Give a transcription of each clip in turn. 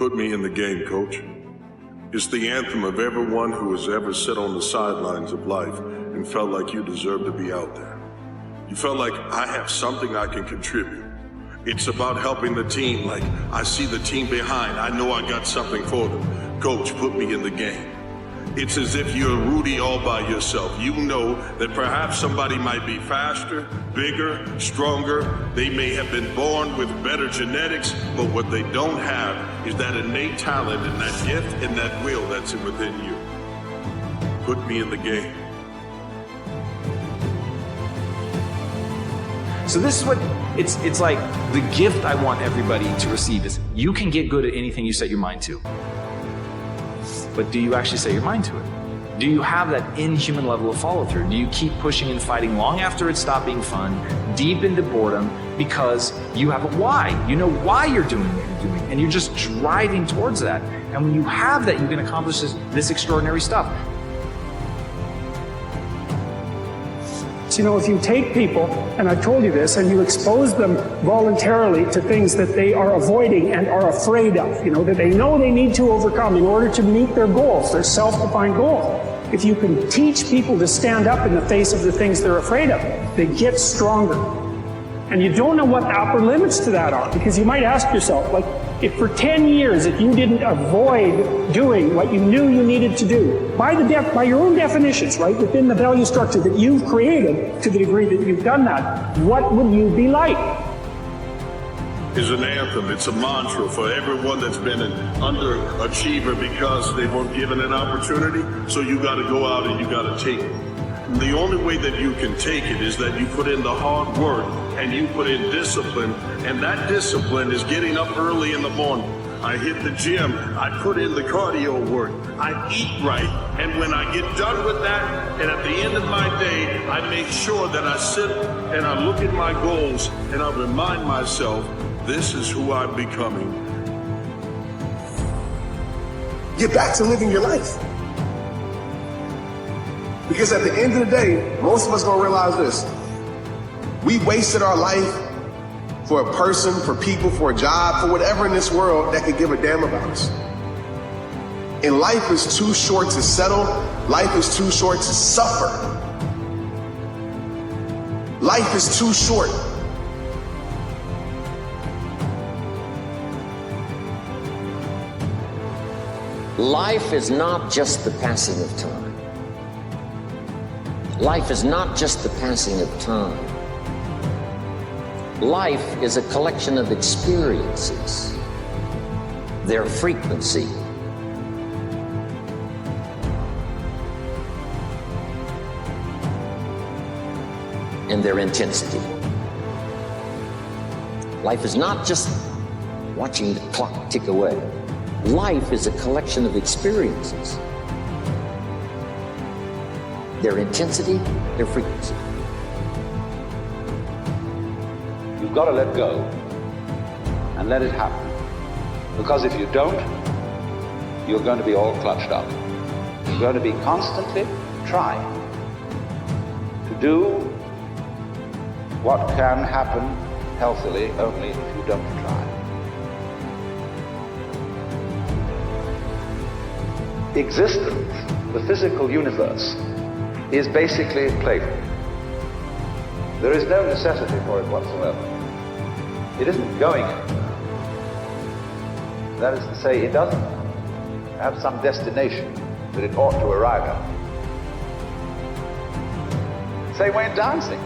Put me in the game, coach. It's the anthem of everyone who has ever sat on the sidelines of life and felt like you deserve to be out there. You felt like I have something I can contribute. It's about helping the team, like I see the team behind. I know I got something for them. Coach, put me in the game. It's as if you're Rudy all by yourself. You know that perhaps somebody might be faster, bigger, stronger. They may have been born with better genetics, but what they don't have is that innate talent and that gift and that will that's within you. Put me in the game. So this is what it's like. The gift I want everybody to receive is you can get good at anything you set your mind to. But do you actually set your mind to it? Do you have that inhuman level of follow through? Do you keep pushing and fighting long after it stopped being fun, deep into boredom, because you have a why? You know why you're doing what you're doing, and you're just driving towards that. And when you have that, you can accomplish this extraordinary stuff. So, you know, if you take people, and I've told you this, and you expose them voluntarily to things that they are avoiding and are afraid of, you know, that they know they need to overcome in order to meet their goals, their self-defined goals. If you can teach people to stand up in the face of the things they're afraid of, they get stronger. And you don't know what the upper limits to that are, because you might ask yourself, like, if for 10 years, if you didn't avoid doing what you knew you needed to do, by your own definitions, right, within the value structure that you've created, to the degree that you've done that, what would you be like? Is an anthem. It's a mantra for everyone that's been an underachiever because they weren't given an opportunity. So you got to go out and you got to take it. The only way that you can take it is that you put in the hard work and you put in discipline, and that discipline is getting up early in the morning. I hit the gym, I put in the cardio work, I eat right, and when I get done with that, and at the end of my day, I make sure that I sit and I look at my goals and I remind myself, this is who I'm becoming. Get back to living your life. Because at the end of the day, most of us gonna realize this. We wasted our life for a person, for people, for a job, for whatever in this world that could give a damn about us. And life is too short to settle. Life is too short to suffer. Life is too short. Life is not just the passing of time. Life is not just the passing of time. Life is a collection of experiences, their frequency, and their intensity. Life is not just watching the clock tick away. Life is a collection of experiences, their intensity, their frequency. You've got to let go and let it happen. Because if you don't, you're going to be all clutched up. You're going to be constantly trying to do what can happen healthily only if you don't try. Existence, the physical universe, is basically playful. There is no necessity for it whatsoever. It isn't going anywhere. That is to say, it doesn't have some destination that it ought to arrive at. Same way in dancing.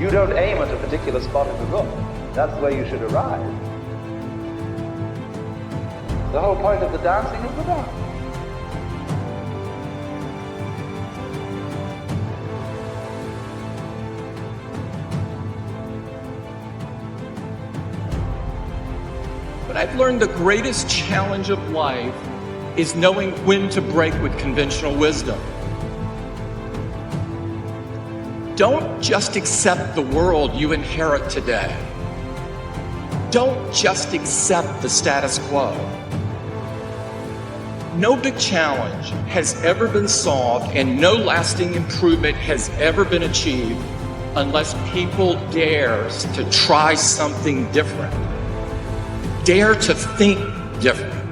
You don't aim at a particular spot in the room. That's where you should arrive. The whole point of the dancing is the dance. But I've learned the greatest challenge of life is knowing when to break with conventional wisdom. Don't just accept the world you inherit today. Don't just accept the status quo. No big challenge has ever been solved and no lasting improvement has ever been achieved unless people dares to try something different. Dare to think different.